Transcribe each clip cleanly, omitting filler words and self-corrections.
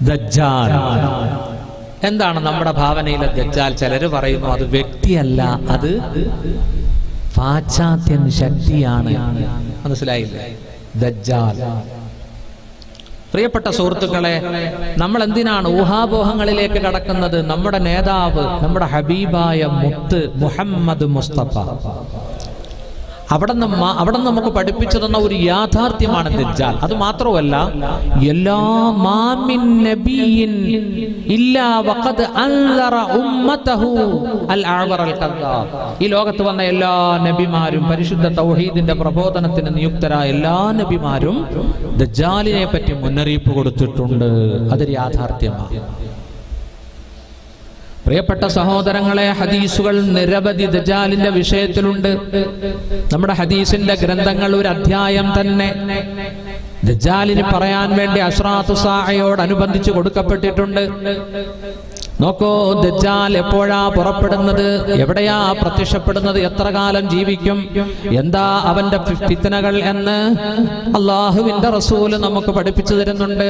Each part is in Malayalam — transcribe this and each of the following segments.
ദജ്ജാൽ എന്താണ് നമ്മുടെ ഭാവനയിലെ ദജ്ജാൽ? ചിലര് പറയുന്നു അത് വ്യക്തിയല്ല, അത് പാശ്ചാത്യൻ ശക്തിയാണ്. മനസ്സിലായില്ലേ? ദജ്ജാൽ. പ്രിയപ്പെട്ട സുഹൃത്തുക്കളെ, നമ്മൾ എന്തിനാണ് ഊഹാപോഹങ്ങളിലേക്ക് കടക്കുന്നത്? നമ്മുടെ നേതാവ്, നമ്മുടെ ഹബീബായ മുത്ത് മുഹമ്മദ് മുസ്തഫ അവിടെ നമുക്ക് പഠിപ്പിച്ചു തന്ന ഒരു യാഥാർത്ഥ്യമാണ് ദജ്ജാൽ. അത് മാത്രമല്ല, എല്ലാ മാമിൻ നബിയിൻ ഇല്ലാ വഖദ് അൻദറ ഉമ്മതഹു അൽ അഅ്വർ അൽ കദ്ദാബ്. ഈ ലോകത്ത് വന്ന എല്ലാ നബിമാരും, പരിശുദ്ധ തൗഹീദിന്റെ പ്രബോധനത്തിന് നിയുക്തരായ എല്ലാ നബിമാരും ദജ്ജാലിനെ പറ്റി മുന്നറിയിപ്പ് കൊടുത്തിട്ടുണ്ട്. അതൊരു യാഥാർത്ഥ്യമാണ്. പ്രിയപ്പെട്ട സഹോദരങ്ങളെ, ഹദീസുകൾ നിരവധി ദജ്ജാലിന്റെ വിഷയത്തിലുണ്ട്. നമ്മുടെ ഹദീസിന്റെ ഗ്രന്ഥങ്ങൾ ഒരു അധ്യായം തന്നെ ദജ്ജാലിന് പറയാൻ വേണ്ടി അശ്റാത്തു സാഅയോടനുബന്ധിച്ച് കൊടുക്കപ്പെട്ടിട്ടുണ്ട്. നോക്കൂ, ദജ്ജാൽ എപ്പോഴാ പുറപ്പെടുന്നത്, എവിടെയാ പ്രത്യക്ഷപ്പെടുന്നത്, എത്ര കാലം ജീവിക്കും, എന്താ അവന്റെ ഫിത്നകൾ എന്ന് അള്ളാഹുവിന്റെ റസൂല് നമുക്ക് പഠിപ്പിച്ചു തരുന്നുണ്ട്.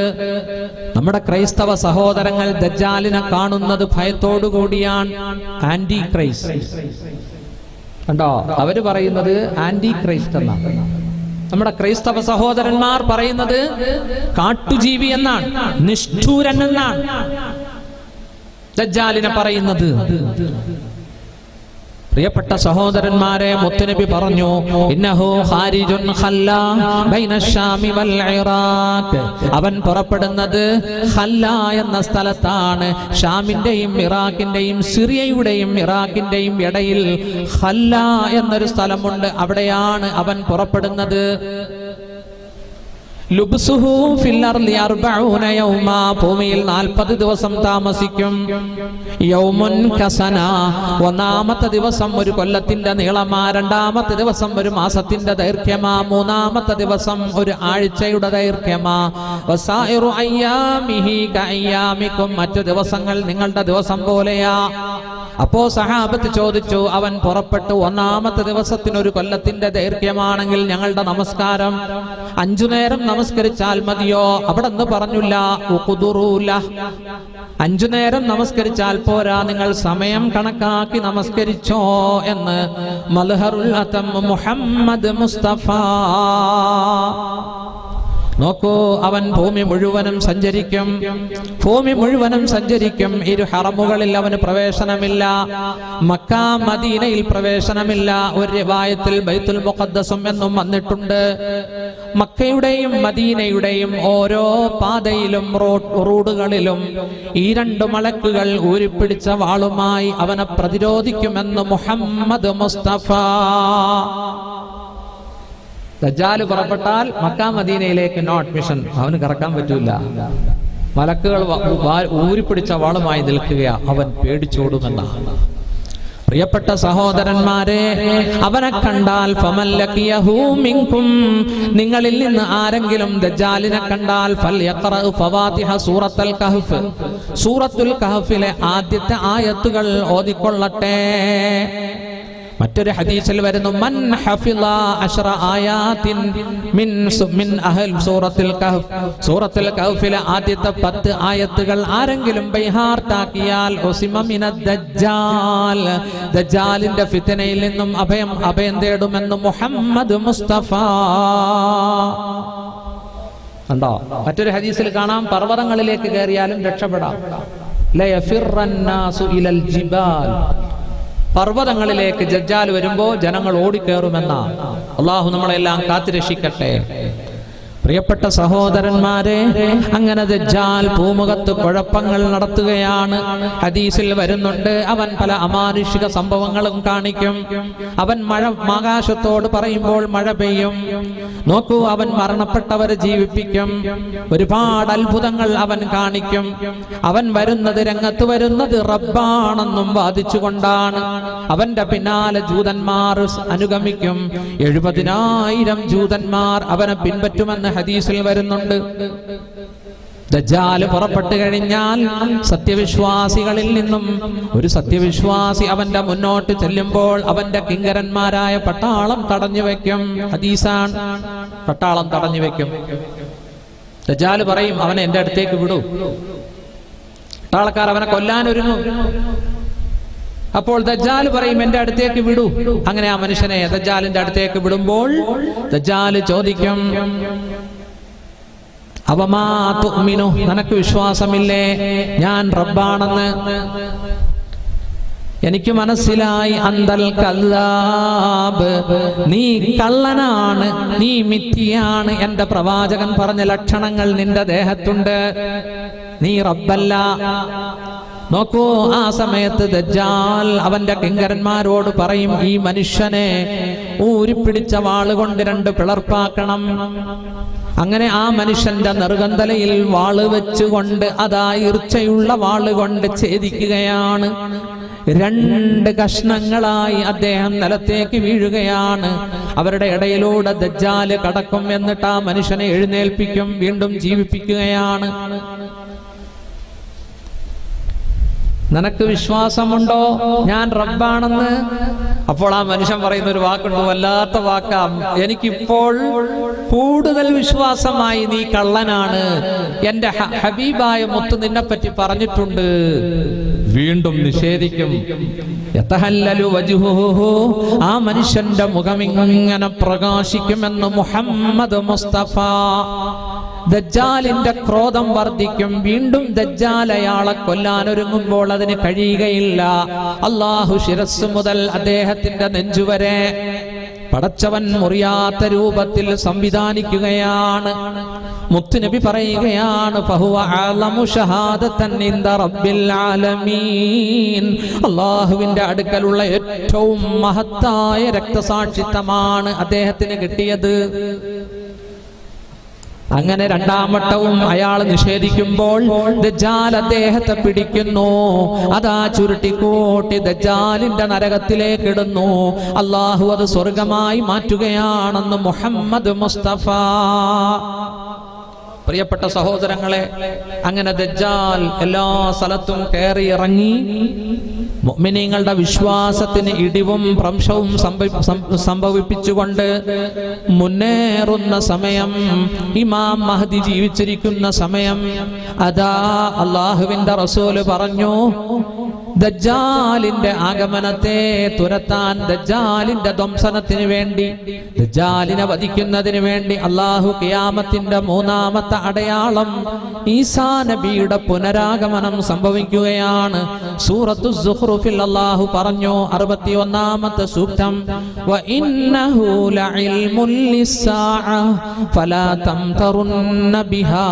നമ്മുടെ ക്രൈസ്തവ സഹോദരങ്ങൾ ദജ്ജാലിനെ കാണുന്നത് ഭയത്തോടുകൂടിയാണ്. ആന്റി ക്രൈസ്റ്റ് കണ്ടോ, അവര് പറയുന്നത് ആന്റി ക്രൈസ്റ്റ് എന്നാണ്. നമ്മുടെ ക്രൈസ്തവ സഹോദരന്മാർ പറയുന്നത് കാട്ടുജീവി എന്നാണ്, നിഷ്ഠൂരൻ എന്നാണ് ദജ്ജാലിനെ പറയുന്നത്. പ്രിയപ്പെട്ട സഹോദരന്മാരെ, മുത്തുനബി പറഞ്ഞു, ഇന്നഹു ഖാരിജുൻ ഖല്ലാ ബൈന ശാമി വൽ ഇറാഖ്. അവൻ പുറപ്പെടുന്നത് ഖല്ലാ എന്ന സ്ഥലത്താണ്. ഷാമിന്റെയും ഇറാഖിന്റെയും, സിറിയയുടെയും ഇറാഖിന്റെയും ഇടയിൽ ഖല്ലാ എന്നൊരു സ്ഥലമുണ്ട്. അവിടെയാണ് അവൻ പുറപ്പെടുന്നത്. ലുബ്സുഹു ഫിൽ അർളി 40 യൗമാ. ഭൂമിയിൽ 40 ദിവസം താമസിക്കും. യൗമുൻ കസന. ഒന്നാമത്തെ ദിവസം ഒരു കൊല്ലത്തിന്റെ നീളമാ, രണ്ടാമത്തെ ദിവസം ഒരു മാസത്തിന്റെ ദൈർഘ്യമാ, മൂന്നാമത്തെ ദിവസം ഒരു ആഴ്ചയുടെ ദൈർഘ്യമാ. വസായിറു അയ്യാമിഹി കഅയ്യാമിക്കും. മറ്റു ദിവസങ്ങൾ നിങ്ങളുടെ ദിവസം പോലെയാ. അപ്പോ സഹാബത്ത് ചോദിച്ചു, അവൻ പുറപ്പെട്ടു ഒന്നാമത്തെ ദിവസത്തിന് ഒരു കൊല്ലത്തിന്റെ ദൈർഘ്യമാണെങ്കിൽ ഞങ്ങളുടെ നമസ്കാരം 5 നേരം നമസ്കരിച്ചാൽ മതിയോ? അവിടെ നിന്ന് പറഞ്ഞില്ല, 5 നേരം നമസ്കരിച്ചാൽ പോരാ, നിങ്ങൾ സമയം കണക്കാക്കി നമസ്കരിച്ചോ എന്ന് മൽഹറുൽ അതം മുഹമ്മദ് മുസ്തഫ. നോക്കൂ, അവൻ ഭൂമി മുഴുവനും സഞ്ചരിക്കും. ഭൂമി മുഴുവനും സഞ്ചരിക്കും. ഇരു ഹറമുകളിൽ അവന് പ്രവേശനമില്ല. മക്ക മദീനയിൽ പ്രവേശനമില്ല. ഒരു റിവായത്തിൽ ബൈത്തുൽ മുഖദ്ദസും എന്നും വന്നിട്ടുണ്ട്. മക്കയുടെയും മദീനയുടെയും ഓരോ പാതയിലും റോഡുകളിലും ഈ 2 മലക്കുകൾ ഊരിപ്പിടിച്ച വാളുമായി അവനെ പ്രതിരോധിക്കുമെന്ന് മുഹമ്മദ് മുസ്തഫ. ദജ്ജാൽ പുറപ്പെട്ടാൽ മക്ക മദീനയിലേക്ക് നോ അഡ്മിഷൻ. അവന് കറക്കാൻ പറ്റൂല. മലക്കുകൾ ഊരിപ്പിടിച്ച വാളുമായി നിൽക്കുകയാ. അവൻ പേടിച്ചോടുമെന്നാണ്. പ്രിയപ്പെട്ട സഹോദരന്മാരെ, അവനെ കണ്ടാൽ ഫമല്ലകിയഹു മിൻകും, നിങ്ങളിൽ നിന്ന് ആരെങ്കിലും ദജ്ജാലിനെ കണ്ടാൽ ഫൽയഖറ ഫവാതിഹ സൂറത്തുൽ കഹ്ഫ്, സൂറത്തുൽ കഹ്ഫിലെ ആദ്യത്തെ ആയത്തുകൾ ഓതിക്കൊള്ളട്ടെ. മറ്റൊരു ഹദീസിൽ വരുന്നു, മൻ ഹഫിള 10 ആയാത്തിൻ മിൻ അഹ്ൽ സൂറത്തുൽ കഹ്ഫ്, സൂറത്തുൽ കഹ്ഫിലെ ആദ്യത്തെ 10 ആയത്തുകൾ ആരെങ്കിലും ബൈഹാർട്ടാക്കിയാൽ ഉസിമ മിനദ് ദജ്ജാൽ, ദജ്ജാലിന്റെ ഫിത്നയിൽ നിന്നും അഭയം തേടുമെന്ന് മുഹമ്മദ് മുസ്തഫ. കണ്ടോ, മറ്റൊരു ഹദീസിൽ കാണാം, പർവ്വതങ്ങളിലേക്ക് കയറിയാലും രക്ഷപ്പെടാം. ലയഫിറന്നാസു ഇലൽ ജിബാൽ, പർവ്വതങ്ങളിലേക്ക് ദജ്ജാൽ വരുമ്പോ ജനങ്ങൾ ഓടിക്കേറുമെന്ന. അള്ളാഹു നമ്മളെല്ലാം കാത്തുരക്ഷിക്കട്ടെ. പ്രിയപ്പെട്ട സഹോദരന്മാരെ, അങ്ങനെ ദജ്ജാൽ ഭൂമുഖത്ത് കുഴപ്പങ്ങൾ നടത്തുകയാണ്. ഹദീസിൽ വരുന്നുണ്ട്, അവൻ പല അമാനുഷിക സംഭവങ്ങളും കാണിക്കും. അവൻ ആകാശത്തോട് പറയുമ്പോൾ മഴ പെയ്യും. നോക്കൂ, അവൻ മരണപ്പെട്ടവരെ ജീവിപ്പിക്കും. ഒരുപാട് അത്ഭുതങ്ങൾ അവൻ കാണിക്കും. അവൻ രംഗത്ത് വരുന്നത് റബ്ബാണെന്നും വാദിച്ചുകൊണ്ടാണ്. അവന്റെ പിന്നാലെ ജൂതന്മാർ അനുഗമിക്കും. 70,000 ജൂതന്മാർ അവനെ പിൻപറ്റുമെന്ന് ഹദീസിൽ വരുന്നുണ്ട്. ദജ്ജാൽ പുറപ്പെട്ടു കഴിഞ്ഞാൽ സത്യവിശ്വാസികളിൽ നിന്നും ഒരു സത്യവിശ്വാസി അവന്റെ മുന്നോട്ട് ചെല്ലുമ്പോൾ അവന്റെ കിങ്കരന്മാരായ പട്ടാളം തടഞ്ഞു വെക്കും. ഹദീസാണ്, പട്ടാളം തടഞ്ഞു വെക്കും. ദജ്ജാൽ പറയും, അവനെ എന്റെ അടുത്തേക്ക് വിടൂ. പട്ടാളക്കാർ അവനെ കൊല്ലാനൊരുങ്ങും. അപ്പോൾ ദജ്ജാൽ പറയും, എന്റെ അടുത്തേക്ക് വിടൂ. അങ്ങനെ ആ മനുഷ്യനെ ദജ്ജാലിന്റെ അടുത്തേക്ക് വിടുമ്പോൾ ദജ്ജാൽ ചോദിക്കും, അവമാ തുഅ്മിനു, നിനക്ക് വിശ്വാസമില്ലേ ഞാൻ റബ്ബാണെന്ന്? എനിക്ക് മനസ്സിലായി, അന്തൽ കല്ലാബ്, നീ കള്ളനാണ്, നീ മിഥ്യയാണ്. എന്റെ പ്രവാചകൻ പറഞ്ഞ ലക്ഷണങ്ങൾ നിന്റെ ദേഹത്തുണ്ട്, നീ റബ്ബല്ല. നോക്കൂ, ആ സമയത്ത് ദജ്ജാൽ അവന്റെ കിങ്കരന്മാരോട് പറയും, ഈ മനുഷ്യനെ ഊരിപ്പിടിച്ച വാളുകൊണ്ട് 2 പിളർപ്പാക്കണം. അങ്ങനെ ആ മനുഷ്യന്റെ നെറുകന്തലയിൽ വാള് വെച്ചുകൊണ്ട്, അതാ ഈർച്ചയുള്ള വാളുകൊണ്ട് ഛേദിക്കുകയാണ്. 2 കഷ്ണങ്ങളായി അദ്ദേഹം നിലത്തേക്ക് വീഴുകയാണ്. അവരുടെ ഇടയിലൂടെ ദജ്ജാല് കടക്കും. എന്നിട്ട് ആ മനുഷ്യനെ എഴുന്നേൽപ്പിക്കും, വീണ്ടും ജീവിപ്പിക്കുകയാണ്. നിനക്ക് വിശ്വാസമുണ്ടോ ഞാൻ റബ്ബാണെന്ന്? അപ്പോൾ ആ മനുഷ്യൻ പറയുന്ന ഒരു വാക്കുണ്ട്, വല്ലാത്ത വാക്കാ. എനിക്കിപ്പോൾ കൂടുതൽ വിശ്വാസമായി, നീ കള്ളനാണ്. എന്റെ ഹബീബായ മുത്ത് നിന്നെപ്പറ്റി പറഞ്ഞിട്ടുണ്ട്. വീണ്ടും നിഷേധിക്കും. യതഹല്ലലു വജ്ഹുഹു, ആ മനുഷ്യന്റെ മുഖം ഇങ്ങനെ പ്രകാശിക്കുമെന്ന് മുഹമ്മദ് മുസ്തഫ. ദജ്ജാലിന്റെ ക്രോധം വർദ്ധിക്കും. വീണ്ടും ദജ്ജാൽ അയാളെ കൊല്ലാനൊരുങ്ങുമ്പോൾ അതിന് കഴിയുകയില്ല. അല്ലാഹു ശിരസ് മുതൽ അദ്ദേഹത്തിന്റെ നെഞ്ചുവരെ പടച്ചവൻ മുറിയാത്ത രൂപത്തിൽ സംവിധാനിക്കുകയാണ്. മുത്തുനബി പറയുകയാണ്, ഫഹുവ അഅലമു ഷഹാദതൻ ഇൻദ റബ്ബിൽ ആലമീൻ, അല്ലാഹുവിന്റെ അടുക്കലുള്ള ഏറ്റവും മഹത്തായ രക്തസാക്ഷിത്വമാണ് അദ്ദേഹത്തിന് കിട്ടിയത്. അങ്ങനെ 2ാം വട്ടവും അയാൾ നിഷേധിക്കുമ്പോൾ ദജ്ജാൽ അദ്ദേഹത്തെ പിടിക്കുന്നു. അതാ ചുരുട്ടിക്കൂട്ടി ദജ്ജാലിന്റെ നരകത്തിലേക്ക് ഇടുന്നു. അല്ലാഹു അത് സ്വർഗമായി മാറ്റുകയാണെന്ന് മുഹമ്മദ് മുസ്തഫ. പ്രിയപ്പെട്ട സഹോദരങ്ങളെ, അങ്ങനെ ദജ്ജാൽ എല്ലാ സ്ഥലത്തും കയറി ഇറങ്ങി മുഅ്മിനീങ്ങളുടെ വിശ്വാസത്തിന് ഇടിവും ഭ്രംശവും സംഭവിപ്പിച്ചുകൊണ്ട് മുന്നേറുന്ന സമയം, ഇമാം മഹ്ദി ജീവിച്ചിരിക്കുന്ന സമയം, അതാ അല്ലാഹുവിന്റെ റസൂല് പറഞ്ഞു, ദജ്ജാലിന്റെ ആഗമനത്തെ തുരത്താൻ, ദജ്ജാലിന്റെ ധ്വംസനത്തിന് വേണ്ടി, ദജ്ജാലിനെ വധിക്കുന്നതിന് വേണ്ടി അല്ലാഹു ഖിയാമത്തിന്റെ 3ാമത്തെ അടയാളം ഈസാ നബിയുടെ പുനരാഗമനം സംഭവിക്കുകയാണ്. സൂറത്തു സുഖ്റുഫിൽ അല്ലാഹു പറഞ്ഞു, 61ാമത്തെ സൂക്തം, വഇന്നഹു ലഇൽമുൻ ലിസ്സാഅ ഫലാ തംതറുന്ന ബിഹാ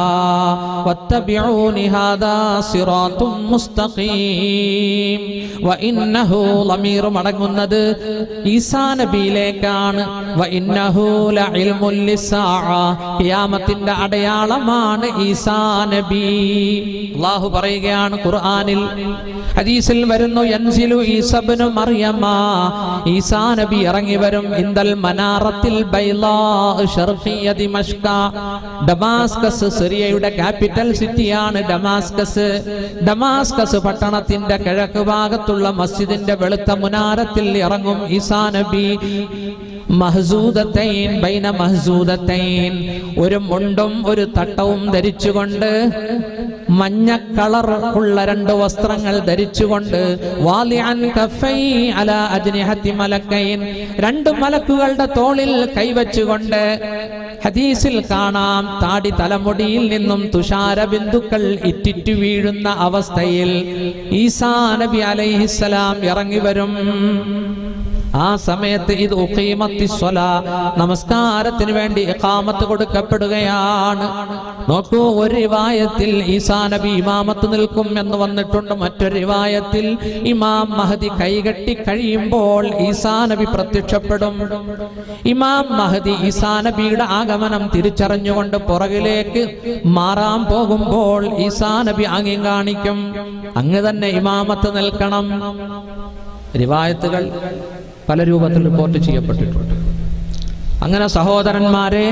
വത്തബിഊനി ഹാദാ സിറാത്തും മുസ്തഖീം. വഇന്നഹു ലമീർ മടങ്ങുന്നത് ഈസാ നബിയിലേക്കാണ്. വഇന്നഹു ലഇൽമുൻ ലിസ്സാഅ, ഖിയാമത്തിന്റെ അടയാളമാണ് ഈസാ നബി. അല്ലാഹു പറയുകയാണ് ഖുർആനിൽ, ഹദീസിൽ വരുന്നു, യൻസിലു ഈസാ ഇബ്നു മർയമ, ഈസാ നബി ഇറങ്ങി വരും, ഇൻദൽ മനാറത്തിൽ ബൈളാ ശർഖിയ ദിമഷ്ക, ഡമാസ്കസ്, സിറിയയുടെ ക്യാപിറ്റൽ സിറ്റിയാണ് ഡമാസ്കസ്. ഡമാസ്കസ് പട്ടണത്തിന്റെ കിഴക്ക് ഭാഗത്തുള്ള മസ്ജിദിന്റെ വെളുത്ത മുനാരത്തിൽ ഇറങ്ങും ഈസാ നബി. മഹ്സൂദത്തൈൻ ബൈന മഹ്സൂദത്തൈൻ, ഒരു മുണ്ടും ഒരു തട്ടവും ധരിച്ചുകൊണ്ട്, മഞ്ഞ കളർ ഉള്ള 2 വസ്ത്രങ്ങൾ ധരിച്ചുകൊണ്ട്, വാലിഅൻ കഫൈ അലാ അജ്നിഹത്തി മലക്കൈൻ, 2 മലക്കുകളുടെ തോളിൽ കൈവച്ചുകൊണ്ട്. ഹദീസിൽ കാണാം, താടി തലമുടിയിൽ നിന്നും തുഷാര ബിന്ദുക്കൾ ഇറ്റിറ്റു വീഴുന്ന അവസ്ഥയിൽ ഈസാ നബി അലൈഹിസ്സലാം ഇറങ്ങി വരും. ആ സമയത്ത് ഇത് ഉഖീമത്തിസ്സലാ, നമസ്കാരത്തിന് വേണ്ടി ഇഖാമത്ത് കൊടുക്കപ്പെടുകയാണ്. നോക്കൂ, ഒരു റിവായത്തിൽ ഈസാ നബി ഇമാമത്ത് നിൽക്കും എന്ന് വന്നിട്ടുണ്ട്. മറ്റൊരു റിവായത്തിൽ ഇമാം മഹ്ദി കൈകെട്ടി കഴിയുമ്പോൾ ഈസാ നബി പ്രത്യക്ഷപ്പെടും. ഇമാം മഹ്ദി ഈസാ നബിയുടെ ആഗമനം തിരിച്ചറിഞ്ഞുകൊണ്ട് പുറകിലേക്ക് മാറാൻ പോകുമ്പോൾ ഈസാ നബി ആംഗ്യം കാണിക്കും, അങ്ങ് തന്നെ ഇമാമത്ത് നിൽക്കണം. റിവായത്തുകൾ പല രൂപത്തിൽ റിപ്പോർട്ട് ചെയ്യപ്പെട്ടിട്ടുണ്ട്. അങ്ങനെ സഹോദരന്മാരെ,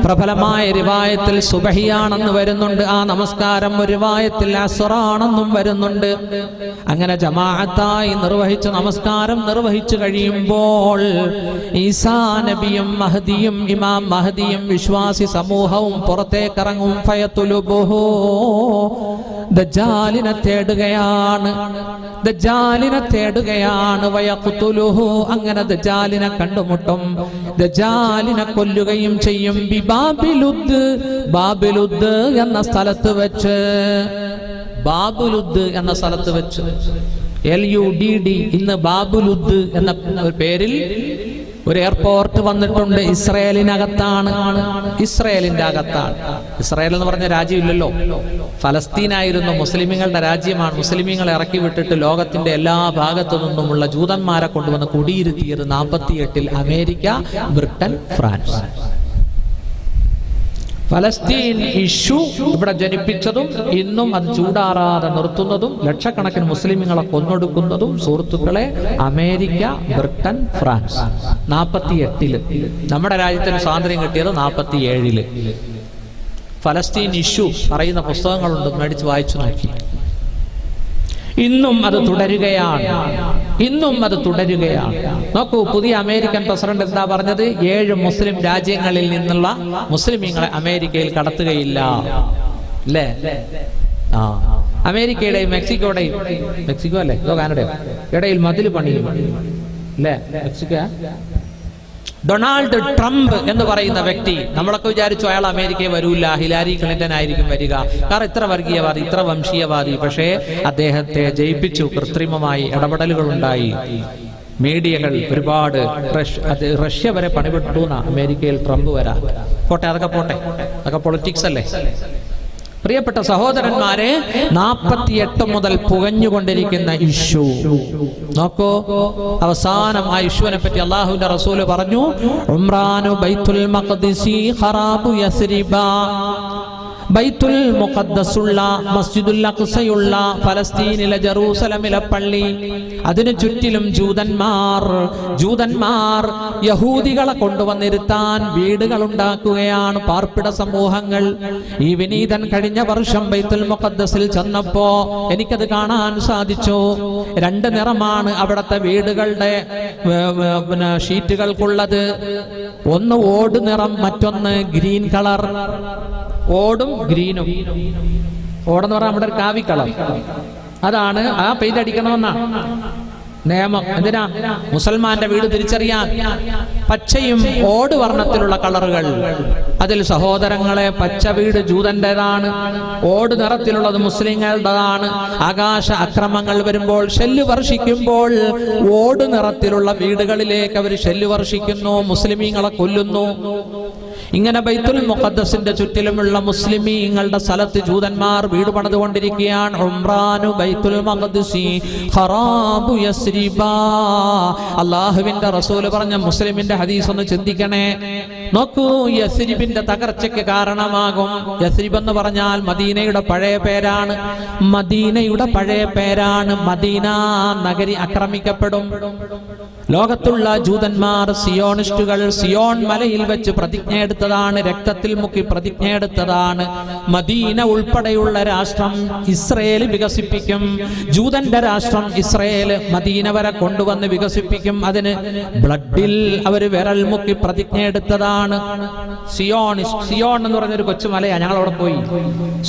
പ്രബലമായ റിവായത്തിൽ സുബഹിയാണെന്ന് വരുന്നുണ്ട്. ആ നമസ്കാരം ഒരു റിവായത്തിൽ അസ്റാണെന്നും വരുന്നുണ്ട്. അങ്ങനെ ജമാഅത്തായി നിർവഹിച്ച നമസ്കാരം നിർവഹിച്ചു കഴിയുമ്പോൾ ഈസാ നബിയും മഹ്ദിയും ഇമാം മഹ്ദിയും വിശ്വാസി സമൂഹവും പുറത്തേക്കിറങ്ങും. ഫയതുലുബുഹു, ദജ്ജാലിനെ തേടുകയാണ്, ദജ്ജാലിനെ തേടുകയാണ്. വയഖ്തുലുഹു, അങ്ങനെ ദജ്ജാലിനെ കണ്ടുമുട്ടും, ദജ്ജാലിനെ കൊല്ലുകയും ചെയ്യും. ബിബാബിലുദ്, ബാബിലുദ് എന്ന സ്ഥലത്ത് വെച്ച്, ബാബുലുദ് എന്ന സ്ഥലത്ത് വെച്ച്, LUDD, ഇന്ന് ബാബുലുദ് എന്ന പേരിൽ ഒരു എയർപോർട്ട് വന്നിട്ടുണ്ട്. ഇസ്രയേലിനകത്താണ്, ഇസ്രയേലിന്റെ അകത്താണ്. ഇസ്രയേൽ എന്ന് പറഞ്ഞ രാജ്യമില്ലല്ലോ, ഫലസ്തീനായിരുന്നു മുസ്ലിമീങ്ങളുടെ രാജ്യമാണ്. മുസ്ലിമീങ്ങളെ ഇറക്കി വിട്ടിട്ട് ലോകത്തിന്റെ എല്ലാ ഭാഗത്തു നിന്നുമുള്ള ജൂതന്മാരെ കൊണ്ടുവന്ന് കുടിയിരുത്തിയത് 48-ൽ അമേരിക്ക, ബ്രിട്ടൻ, ഫ്രാൻസ്. ഫലസ്തീൻ ഇഷ്യൂ ഇവിടെ ജനിപ്പിച്ചതും ഇന്നും അത് ചൂടാറാതെ നിർത്തുന്നതും ലക്ഷക്കണക്കിന് മുസ്ലിമുകളെ കൊന്നൊടുക്കുന്നതും സുഹൃത്തുക്കളെ അമേരിക്ക, ബ്രിട്ടൻ, ഫ്രാൻസ്. 48-ല്. നമ്മുടെ രാജ്യത്തിന് സ്വാതന്ത്ര്യം കിട്ടിയത് 47-ല്. ഫലസ്തീൻ ഇഷ്യൂ പറയുന്ന പുസ്തകങ്ങളുണ്ട്, മേടിച്ച് വായിച്ചു നോക്കി. ഇന്നും അത് തുടരുകയാണ്, ഇന്നും അത് തുടരുകയാണ്. നോക്കൂ, പുതിയ അമേരിക്കൻ പ്രസിഡന്റ് എന്താ പറഞ്ഞത്? 7 മുസ്ലിം രാജ്യങ്ങളിൽ നിന്നുള്ള മുസ്ലിമീങ്ങളെ അമേരിക്കയിൽ കടത്തുകയില്ല, അല്ലേ? അമേരിക്കയുടെയും മെക്സിക്കോയുടെയും, മെക്സിക്കോ അല്ലേ അതോ കാനഡയോ ഇടയിൽ മതിൽ പണിയും, അല്ലേ? മെക്സിക്കോ. ഡൊണാൾഡ് ട്രംപ് എന്ന് പറയുന്ന വ്യക്തി, നമ്മളൊക്കെ വിചാരിച്ചു അയാൾ അമേരിക്കയിൽ വരൂല, ഹിലാരി ക്ലിന്റൺ ആയിരിക്കും വരിക, കാരണം ഇത്ര വർഗീയവാദി, ഇത്ര വംശീയവാദി. പക്ഷേ അദ്ദേഹത്തെ ജയിപ്പിച്ചു. കൃത്രിമമായി ഇടപെടലുകൾ ഉണ്ടായി, മീഡിയകൾ ഒരുപാട്. റഷ്യ വരെ പണിപെട്ടു അമേരിക്കയിൽ ട്രംപ് വരാൻ. പോട്ടെ, അതൊക്കെ പോട്ടെ, അതൊക്കെ പൊളിറ്റിക്സ് അല്ലേ. പ്രിയപ്പെട്ട സഹോദരന്മാരെ, 48 മുതൽ പുകഞ്ഞുകൊണ്ടിരിക്കുന്ന ഇഷ്യൂ നോക്കൂ. അവസാനം ആ ഇഷ്യൂവിനെ പറ്റി അല്ലാഹുവിന്റെ റസൂല് പറഞ്ഞു, ഉംറാനു ബൈത്തുൽ മഖ്ദിസി ഖറാബു യസ്രിബ. ബൈത്തുൽ മുഖദ്ദസുള്ള, മസ്ജിദുൽ അഖ്സയുള്ള ഫലസ്തീനിലെ ജെറൂസലമിലെ പള്ളി, അതിനു ചുറ്റിലും ജൂതന്മാർ യഹൂദികളെ കൊണ്ടുവന്നിരുത്താൻ വീടുകൾ ഉണ്ടാക്കുകയാണ്, പാർപ്പിട സമൂഹങ്ങൾ. ഈ വിനീതൻ കഴിഞ്ഞ വർഷം ബൈത്തുൽ മുഖദ്ദസിൽ ചെന്നപ്പോ എനിക്കത് കാണാൻ സാധിച്ചു. 2 നിറമാണ് അവിടുത്തെ വീടുകളുടെ ഷീറ്റുകൾക്കുള്ളത്. ഒന്ന് ഓട് നിറം, മറ്റൊന്ന് ഗ്രീൻ കളർ. ഓടും ഗ്രീനും. ഓടെന്ന് പറഞ്ഞാൽ നമ്മുടെ ഒരു കാവി കളർ, അതാണ്. ആ പെയിന്റ് അടിക്കണമെന്നാണ് നിയമം. എന്തിനാ? മുസൽമാന്റെ വീട് തിരിച്ചറിയാൻ. പച്ചയും ഓട് വർണ്ണത്തിലുള്ള കളറുകൾ. അതിൽ സഹോദരങ്ങളെ, പച്ച വീട് ജൂതന്റേതാണ്, ഓട് നിറത്തിലുള്ളത് മുസ്ലിങ്ങളുടേതാണ്. ആകാശ അക്രമങ്ങൾ വരുമ്പോൾ, ഷെല്ല് വർഷിക്കുമ്പോൾ ഓട് നിറത്തിലുള്ള വീടുകളിലേക്ക് അവർ ഷെല്ല് വർഷിക്കുന്നു, മുസ്ലിമീങ്ങളെ കൊല്ലുന്നു. ഇങ്ങനെ ബൈത്തുൽ മുഖദ്ദസിന്റെ ചുറ്റിലുമുള്ള മുസ്ലിമീങ്ങളുടെ സ്ഥലത്ത് ജൂതന്മാർ വീട് പണിതുകൊണ്ടിരിക്കുകയാണ്. ഉംറാനു ബൈത്തുൽ മഖ്ദിസി ഖറാബു യസ്രിബ. അല്ലാഹുവിന്റെ റസൂല് പറഞ്ഞ മുസ്ലിമിന്റെ ഹദീസ് ഒന്ന് ചിന്തിക്കണേ. നോക്കൂ, യസ്രിബിന്റെ തകർച്ചയ്ക്ക് കാരണമാകും. യസ്രിബ് എന്ന് പറഞ്ഞാൽ മദീനയുടെ പഴയ പേരാണ്, മദീനയുടെ പഴയ പേരാണ്. മദീന നഗരി ആക്രമിക്കപ്പെടും. ലോകത്തുള്ള ജൂതന്മാർ, സിയോണിസ്റ്റുകൾ സിയോൺ മലയിൽ വെച്ച് പ്രതിജ്ഞ എടുത്തതാണ്, രക്തത്തിൽ മുക്കി പ്രതിജ്ഞ എടുത്തതാണ്. മദീന ഉൾപ്പെടെയുള്ള രാഷ്ട്രം ഇസ്രയേൽ വികസിപ്പിക്കും. ജൂതന്റെ രാഷ്ട്രം ഇസ്രയേൽ മദീന വരെ കൊണ്ടുവന്ന് വികസിപ്പിക്കും. അതിന് ബ്ലഡിൽ അവർ വിരൽ മുക്കി പ്രതിജ്ഞ എടുത്തതാണ്. സിയോൺ എന്ന് പറഞ്ഞൊരു കൊച്ചുമലയാ, ഞങ്ങൾ അവിടെ പോയി.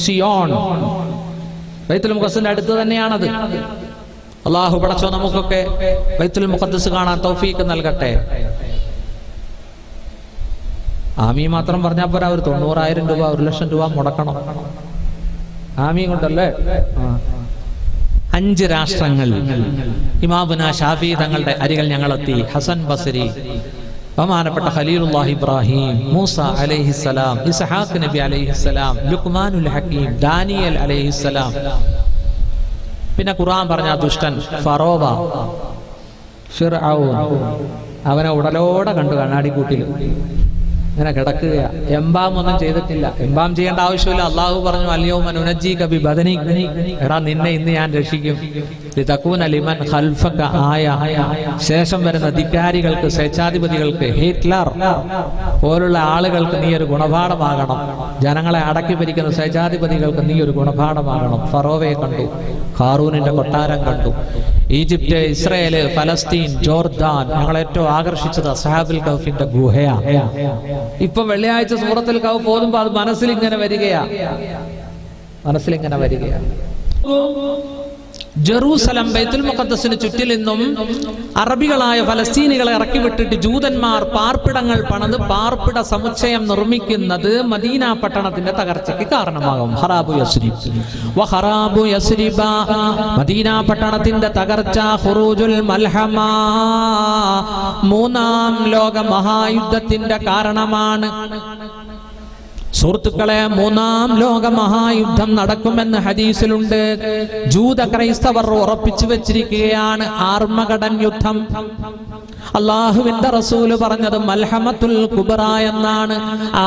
സിയോൺ ബൈത്തുൽ മുഖദ്ദസിന്റെ അടുത്ത് തന്നെയാണത്. അല്ലാഹു പടച്ചോ നമുക്കൊക്കെ ബൈത്തുൽ മുഖദ്ദസ് കാണാൻ തൗഫീഖ് നൽകട്ടെ. ആമീൻ മാത്രം പറഞ്ഞാൽ പോരാ, ഒരു 90,000 രൂപ, 1,00,000 രൂപ മുടക്കണം. ആമീൻ കൊണ്ടല്ലേ. 5 രാഷ്ട്രങ്ങൾ. ഇമാമുന ഷാഫി തങ്ങളുടെ അരികൾ ഞങ്ങളെത്തി. ഹസൻ ബസരി, ബഹുമാനപ്പെട്ട ഖലീലുല്ലാഹി ഇബ്രാഹിം, മൂസ അലൈഹിസ്സലാം, ഇസ്ഹാഖ് നബി അലൈഹിസ്സലാം, ലുഖ്മാനുൽ ഹക്കീം, ദാനിയൽ അലൈഹിസ്സലാം. പിന്നെ ഖുർആൻ പറഞ്ഞ ദുഷ്ടൻ ഫറോവ, ഫിർഔൻ, അവനെ ഉടലോടെ കണ്ടു കണ്ണാടി കൂട്ടിൽ ഇങ്ങനെ കിടക്കുക. എംബാം ഒന്നും ചെയ്തിട്ടില്ല, എംബാം ചെയ്യേണ്ട ആവശ്യമില്ല. അള്ളാഹു പറഞ്ഞു, അൽയൗമ നുനജ്ജീക ബിബദനിക്, എടാ നിന്നെ ഇന്ന് ഞാൻ രക്ഷിക്കും. ലിതകൂന ലിമൻ ഖൽഫക ആയ, ശേഷം വരുന്ന ധിക്കാരികൾക്ക്, സ്വേച്ഛാധിപതികൾക്ക്, ഹിറ്റ്ലർ പോലുള്ള ആളുകൾക്ക് നീ ഒരു ഗുണപാഠമാകണം. ജനങ്ങളെ അടക്കി ഭരിക്കുന്ന സ്വേച്ഛാധിപതികൾക്ക് നീ ഒരു ഗുണപാഠമാകണം. ഫറോവയെ കണ്ടു, ഹാറൂനിന്റെ കൊട്ടാരം കണ്ടു. ഈജിപ്റ്റ്, ഇസ്രയേല്, ഫലസ്തീൻ, ജോർദാൻ. ഞങ്ങളെ ഏറ്റവും ആകർഷിച്ചത് അസ്ഹാബുൽ കഹ്ഫിന്റെ ഗുഹയാണ്. ഇപ്പൊ വെള്ളിയാഴ്ച സൂറത്തുൽ കഹ്ഫ് ഓതുമ്പോൾ അത് മനസ്സിലിങ്ങനെ വരികയാ. ജെറൂസലം ബൈത്തുൽ മുഖദ്ദസിന് ചുറ്റിൽ നിന്നും അറബികളായ ഫലസ്തീനികളെ ഇറക്കി വിട്ടിട്ട് ജൂതന്മാർ പാർപ്പിടങ്ങൾ പണിത് പാർപ്പിട സമുച്ചയം നിർമ്മിക്കുന്നത് മദീന പട്ടണത്തിന്റെ തകർച്ചയ്ക്ക് കാരണമാകും. ഖറാബു യസ്രിബ, മദീന പട്ടണത്തിന്റെ തകർച്ച, ഖുറൂജുൽ മൽഹമ, മൂന്നാം ലോക മഹായുദ്ധത്തിന്റെ കാരണമാണ്. സുഹൃത്തുക്കളെ, മൂന്നാം ലോക മഹായുദ്ധം നടക്കുമെന്ന് ഹദീസിലുണ്ട്. ജൂത ക്രൈസ്തവർ ഉറപ്പിച്ചു വെച്ചിരിക്കുകയാണ് ആർമഗഡൻ യുദ്ധം. അള്ളാഹുവിന്റെ റസൂല് പറഞ്ഞത് മൽഹമത്തുൽ കുബ്ര എന്നാണ്.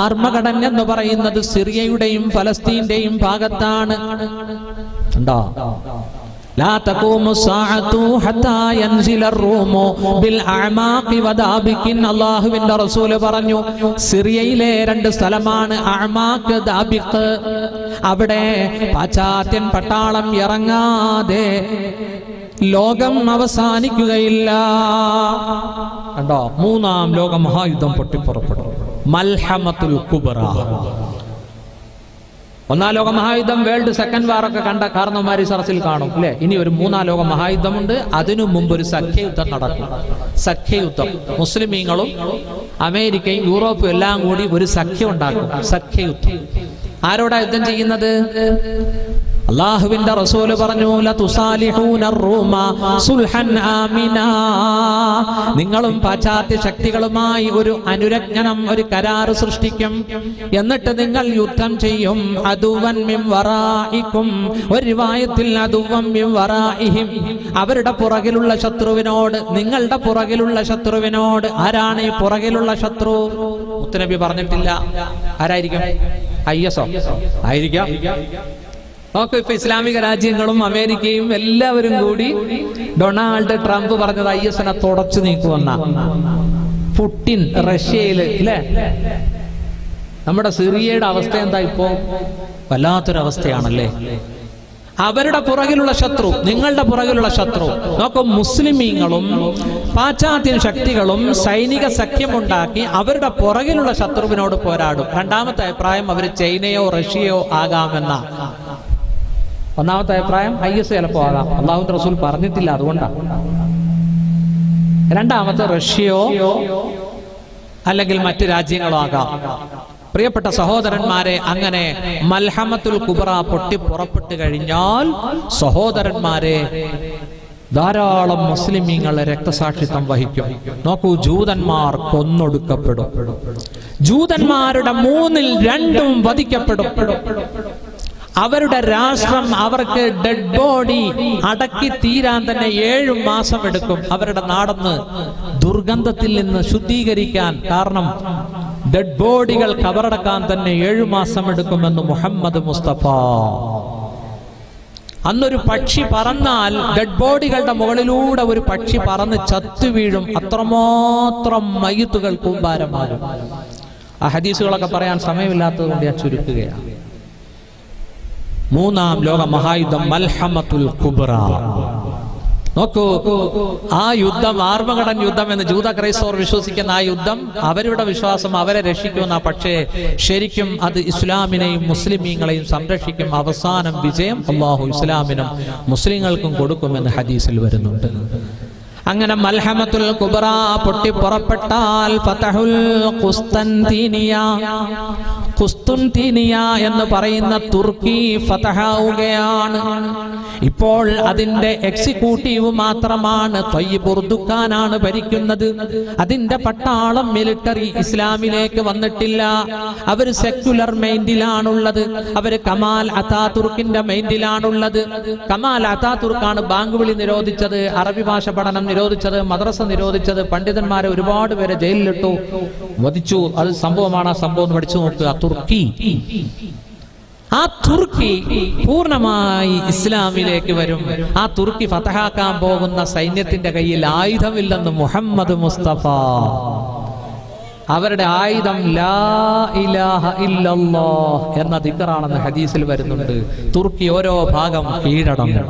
ആർമഗഡൻ എന്ന് പറയുന്നത് സിറിയയുടെയും ഫലസ്തീന്റെയും ഭാഗത്താണ്. ഉണ്ടോ? لا تقوم الساعة حتى ينزل الروم بالأعماق وذابك. അല്ലാഹുവിന്റെ റസൂൽ പറഞ്ഞു, സിറിയയിലെ രണ്ട് സ്ഥലമാണ് അഅമാഖ്, ദാബിഖ്. അവിടെ പാശ്ചാത്യൻ പട്ടാളം ഇറങ്ങാതെ ലോകം അവസാനിക്കുകയില്ല. കണ്ടോ? മൂന്നാം ലോക മഹായുദ്ധം പൊട്ടിപ്പുറപ്പെടും. മൽഹമത്തുൽ കുബ്ര. ഒന്നാം ലോക മഹായുദ്ധം, വേൾഡ് സെക്കൻഡ് വാർ ഒക്കെ കണ്ട കാരണവന്മാര് സറസിൽ കാണും അല്ലെ? ഇനി ഒരു മൂന്നാം ലോക മഹായുദ്ധമുണ്ട്. അതിനു മുമ്പ് ഒരു സഖ്യയുദ്ധം നടക്കും. സഖ്യയുദ്ധം, മുസ്ലിമീങ്ങളും അമേരിക്കയും യൂറോപ്പും എല്ലാം കൂടി ഒരു സഖ്യം ഉണ്ടാക്കും. സഖ്യയുദ്ധം. ആരോടാ യുദ്ധം ചെയ്യുന്നത്? അല്ലാഹുവിന്റെ റസൂല് പറഞ്ഞു, ലതുസാലിഹൂന റൂമ സുൽഹൻ ആമിനാ. നിങ്ങളും പാശ്ചാത്യ ശക്തികളുമായി ഒരു അനുരഞ്ജനം, ഒരു കരാർ സൃഷ്ടിക്കും. എന്നിട്ട് നിങ്ങൾ യുദ്ധം ചെയ്യും. അദുവൻ മിൻ വറാഇക്കും, ഒരു റിവായത്തിൽ അദുവൻ മിൻ വറാഇഹിം, അവരുടെ പുറകിലുള്ള ശത്രുവിനോട്, നിങ്ങളുടെ പുറകിലുള്ള ശത്രുവിനോട്. ആരാണ് ഈ പുറകിലുള്ള ശത്രു? മുത്തുനബി പറഞ്ഞിട്ടില്ല. ആരായിരിക്കും? IS ആയിരിക്കാം. നോക്കൂ, ഇപ്പൊ ഇസ്ലാമിക രാജ്യങ്ങളും അമേരിക്കയും എല്ലാവരും കൂടി ഡൊണാൾഡ് ട്രംപ് പറഞ്ഞത് IS-നെ തുടച്ചു നീക്കുമെന്ന. പുടിൻ റഷ്യയില് അല്ലേ? നമ്മുടെ സിറിയയുടെ അവസ്ഥ എന്താ ഇപ്പോ? വല്ലാത്തൊരവസ്ഥയാണല്ലേ. അവരുടെ പുറകിലുള്ള ശത്രു, നിങ്ങളുടെ പുറകിലുള്ള ശത്രു. നോക്കൂ, മുസ്ലിമീങ്ങളും പാശ്ചാത്യ ശക്തികളും സൈനിക സഖ്യമുണ്ടാക്കി അവരുടെ പുറകിലുള്ള ശത്രുവിനോട് പോരാടും. രണ്ടാമത്തെ അഭിപ്രായം അവർ ചൈനയോ റഷ്യയോ ആകാമെന്ന. ഒന്നാമത്തെ അഭിപ്രായം IS ചിലപ്പോ ആകാം. അല്ലാഹുവിന്റെ റസൂൽ പറഞ്ഞിട്ടില്ല, അതുകൊണ്ടാണ്. രണ്ടാമത്തെ റഷ്യയോ അല്ലെങ്കിൽ മറ്റ് രാജ്യങ്ങളോ ആകാം. പ്രിയപ്പെട്ട സഹോദരന്മാരെ, അങ്ങനെ മൽഹമത്തുൽ കുബ്ര പൊട്ടി പുറപ്പെട്ടു കഴിഞ്ഞാൽ സഹോദരന്മാരെ, ധാരാളം മുസ്ലിമീങ്ങൾ രക്തസാക്ഷിത്വം വഹിക്കും. നോക്കൂ, ജൂതന്മാർ കൊന്നൊടുക്കപ്പെടും. ജൂതന്മാരുടെ 2 വധിക്കപ്പെടും. അവരുടെ രാഷ്ട്രം, അവർക്ക് ഡെഡ് ബോഡി അടക്കി തീരാൻ തന്നെ 7 മാസം എടുക്കും. അവരുടെ നാടൊന്ന് ദുർഗന്ധത്തിൽ നിന്ന് ശുദ്ധീകരിക്കാൻ. കാരണം ഡെഡ് ബോഡികൾ കബറടക്കാൻ തന്നെ 7 മാസം എടുക്കുമെന്ന് മുഹമ്മദ് മുസ്തഫ. അന്നൊരു പക്ഷി പറന്നാൽ, ഡെഡ് ബോഡികളുടെ മുകളിലൂടെ ഒരു പക്ഷി പറന്ന് ചത്തു വീഴും. അത്രമാത്രം മയ്യിത്തുകൾ കൂമ്പാരമാകും. ആ ഹദീസുകളൊക്കെ പറയാൻ സമയമില്ലാത്തത് കൊണ്ട് ഞാൻ ചുരുക്കുകയാണ്. മൂന്നാം ലോക മഹായുദ്ധം മൽഹമത്തുൽ കുബ്ര. നോക്കൂ, ആ യുദ്ധം ആർമഗഡൻ യുദ്ധം എന്ന് ജൂത ക്രൈസ്തവർ വിശ്വസിക്കുന്ന ആ യുദ്ധം, അവരുടെ വിശ്വാസം അവരെ രക്ഷിക്കുന്ന. പക്ഷേ ശരിക്കും അത് ഇസ്ലാമിനെയും മുസ്ലിമീങ്ങളെയും സംരക്ഷിക്കും. അവസാനം വിജയം അല്ലാഹു ഇസ്ലാമിനും മുസ്ലിങ്ങൾക്കും കൊടുക്കുമെന്ന് ഹദീസിൽ വരുന്നുണ്ട്. അങ്ങനെ മൽഹമത്തുൽ കുബ്ര പൊട്ടി പുറപ്പെട്ടാൽ ഫതഹുൽ ഖുസ്തൻതീനിയ, ഖുസ്തുൻതീനിയ എന്ന് പറയുന്ന തുർക്കി ഫതഹാവുകയാണ്. ഇപ്പോൾ അതിന്റെ എക്സിക്യൂട്ടീവ് മാത്രമാണ് തയ്യിബ് ഉർദുഖാനാണ് ഭരിക്കുന്നത്. അതിന്റെ പട്ടാളം, മിലിറ്ററി ഇസ്ലാമിലേക്ക് വന്നിട്ടില്ല. അവർ സെക്യുലർ മൈൻഡിലാണുള്ളത്. അവർ കമാൽ അതാതുർക്കിന്റെ മൈൻഡിലാണുള്ളത്. കമാൽ അതാതുർക്കാണ് ബാങ്ക് വിളി നിരോധിച്ചത്, അറബി ഭാഷ പഠനം നിരോധിച്ചത്, മദ്രസ നിരോധിച്ചത്, പണ്ഡിതന്മാരെ ഒരുപാട് പേരെ ജയിലിലിട്ടു, വധിച്ചു. അത് സംഭവമാണ്. ആ സംഭവം പഠിച്ചു നോക്കുക. തുർക്കി, ആ തുർക്കി പൂർണ്ണമായി ഇസ്ലാമിലേക്ക് വരും. ആ തുർക്കി ഫതഹാക്കാൻ പോകുന്ന സൈന്യത്തിന്റെ കയ്യിൽ ആയുധമില്ലെന്ന് മുഹമ്മദ് മുസ്തഫ. അവരുടെ ആയുധം ലാ ഇലാഹ ഇല്ലല്ലാഹ് എന്ന ദിക്റാണെന്ന് ഹദീസിൽ വരുന്നുണ്ട്. തുർക്കി ഓരോ ഭാഗം കീഴടങ്ങും.